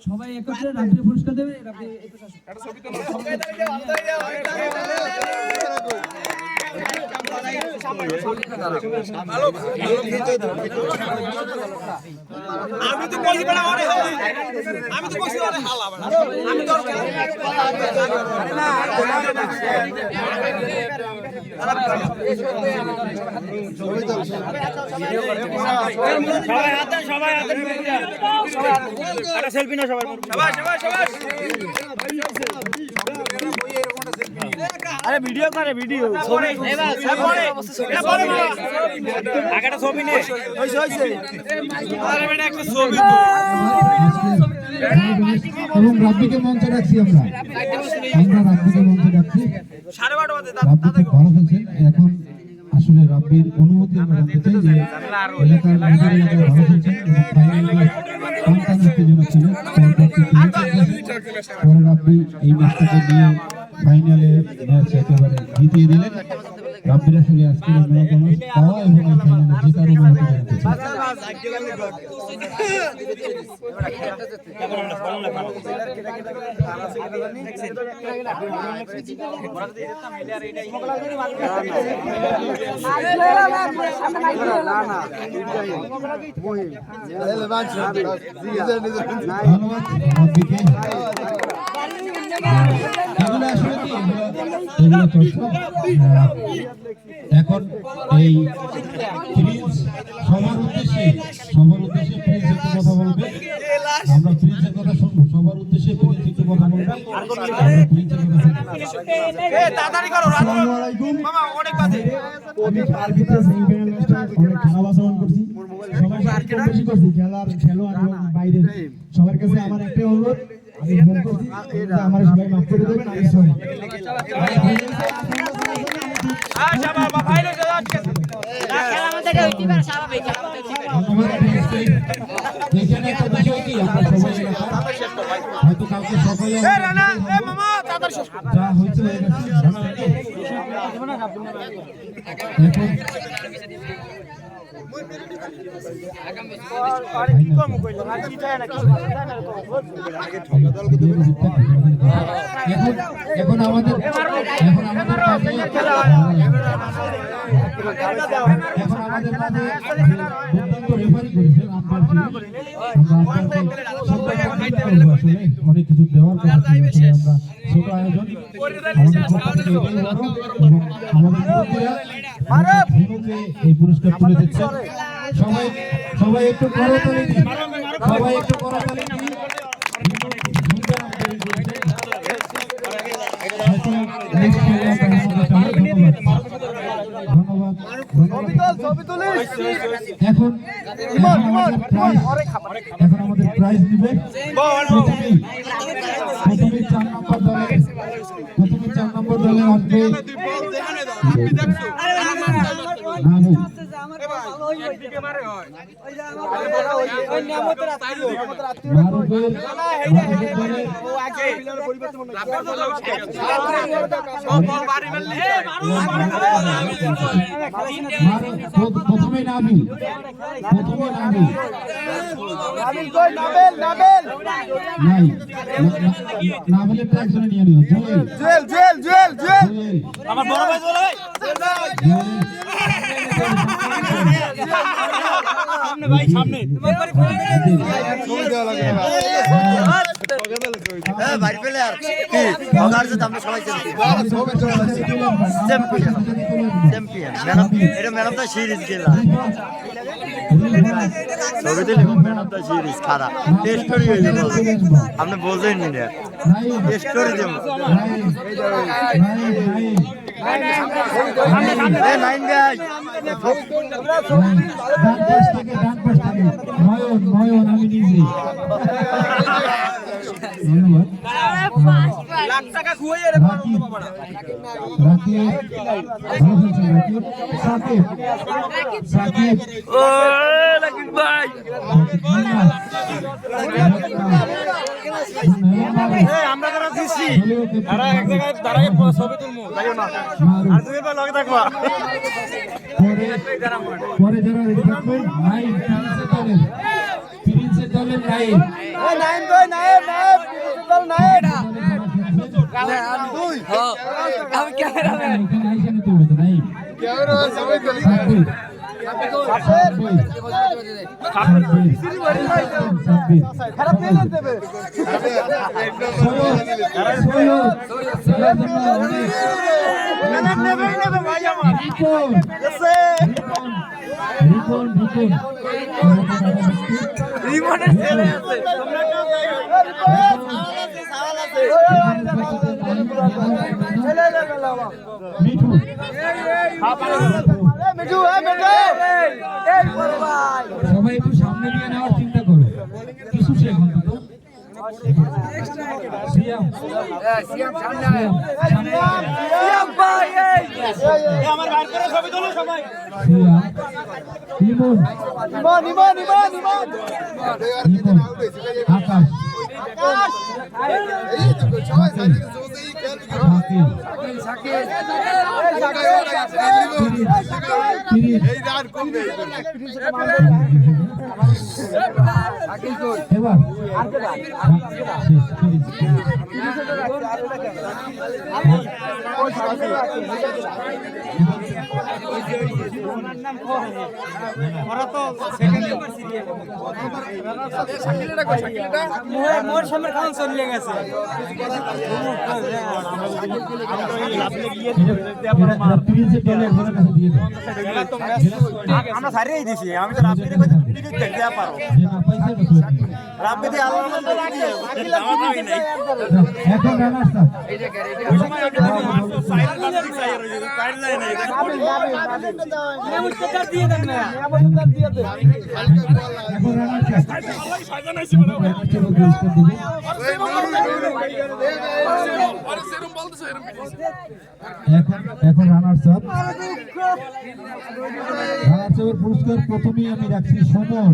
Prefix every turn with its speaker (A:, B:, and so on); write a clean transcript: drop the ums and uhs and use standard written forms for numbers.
A: সবাই একত্রে রাব্বি পুরস্কার দেবে। রাব্বি
B: আমি তো বলি বড় অনেক আমি তো বসি অনেক হালা বড় আমি তো না সবাই হাতে একটা সেলফি না সবাই সবাই আরে ভিডিও করে ভিডিও ছবি আগেটা ছবি নে হইছে আরে বেটা একটা ছবি
C: এবং রাব্বিকে মঞ্চে ডাকছি আমরা রাব্বিকে মঞ্চে ডাকছি
B: 12:30 বাজে
C: তাদের ভালো খেলছেন এখন আসলে রাব্বির অনুমতি আমরা জানতে চাই যে এলাকার মানুষের ভালো খেলছেন এবং ফাইনালে কনফারেন্সের জন্য ছিল পরে রাব্বি এই ম্যাচটাকে নিয়ে ফাইনালে ম্যাচ একেবারে জিতিয়ে দিলেন। রাব্বির আসলে আজকের ম্যাচ পাওয়া এবং এই ফাইনালে জেতার অনুমতি জানতে চাই। এখন এই প্রিন্স সবার উদ্দেশ্যে প্রিন্স একটু কথা বলবে। আমরা প্রিন্সের কথা শুনবো, সবার উদ্দেশ্যে প্রিন্স একটু কথা বলবে।
B: আসসালামু আলাইকুম মামা অনেক বাজে
C: আমি আরবিতে সেমিফাইনাল ম্যাচটা অনেক খারাপ আচরণ করছি, সবাই কম বেশি করছি, খেলোয়াড় এবং বাইরে সবার কাছে আমার একটাই অনুরোধ, আমি ভুল করছি, আমার সবাই মাফ করে দেবেন, আমি সরি।
B: আচ্ছা বাবা ফাইনালে যাচ্ছে না খেলা আমাদের হইতিবার স্বাভাবিক
C: এখানে একটা বিষয় কি আমরা সবাই হয়তো কালকে সকালে
B: এ রানা এ মামা তাড়াতাড়ি শেষ করো
C: যা হয়েছে এখন আমাদের অনেক কিছু দেওয়ার কথা আমরা ছোট আয়োজন এই পুরস্কার তুলে দিচ্ছে। সবাই একটু করতালি দিন, সবাই একটু করতালি দিন। এখন আমাদের প্রাইজ দিবে প্রথমে 4 নম্বর দলে আসবে প্রথমে নাবিল নাই নাবিলের ট্র্যাক জন্য নিয়ে নিও
B: জুয়েল আমার বড় ভাই জুয়েল সামনে ভাই সামনে
D: বাইরে পেলে আর কি অগার যে আমরা সবাই চ্যাম্পিয়ন এটা ম্যান অফ দ্য সিরিজ খেলা ছবি দিলে ম্যান অফ দ্য সিরিজ খারাপ স্টোরি হইলে আপনি বোঝেন নি না স্টোরি দেব নাইন গাই
C: নয়ন আমি নিজে ধন্যবাদ।
B: লাখ টাকা খুঁয়ে রে
C: রাকিব সাকিব
B: ও রাকিব ভাই আমরা যারা দিছি তারা এক জায়গায় দাঁড়ায় ছবি তুলমু যাইও না আর তুমি লগে থাকবা
C: পরে যারা রেডি থাকবেন নাইম প্রিন্সের দলের নাইম
B: নাইম কই নাইম নাইম চল নাইম আমি ক্যামেরাম্যান
C: এখানে আইসা নিতে হবে তো নাইম
B: ক্যামেরা সবাই চলে খারাপ পেয়ে দেবে
C: মিঠু সবাই একটু সামনে দিয়ে নেওয়ার চিন্তা করো কিছু সেকেন্ড তো
B: আমার বাইর করে ছবি তোলো সবাই
C: আকাশ এবার
B: মোর সামনে খান চলে গেছে আমরা সারিয়ে দিছি আমি তো রাব্বিরে কইতে টিকিট দেখতে পারো রাব্বি দি আল্লাহর নাম দিয়ে আমার ভাই নাই
C: এখন রানার
B: ওই সময় আমি সাইড পাবলিক সাইড হয়ে যায় সাইড লাইন নাই মেমো স্টিকার দিয়ে দেন না মেমো স্টিকার দিয়ে দেন
C: এখন রানার
B: আল্লাহ সাজান আইছে বলে
C: এখন রানার সাহেব পুরস্কার প্রথমেই আমি রাখছি সমন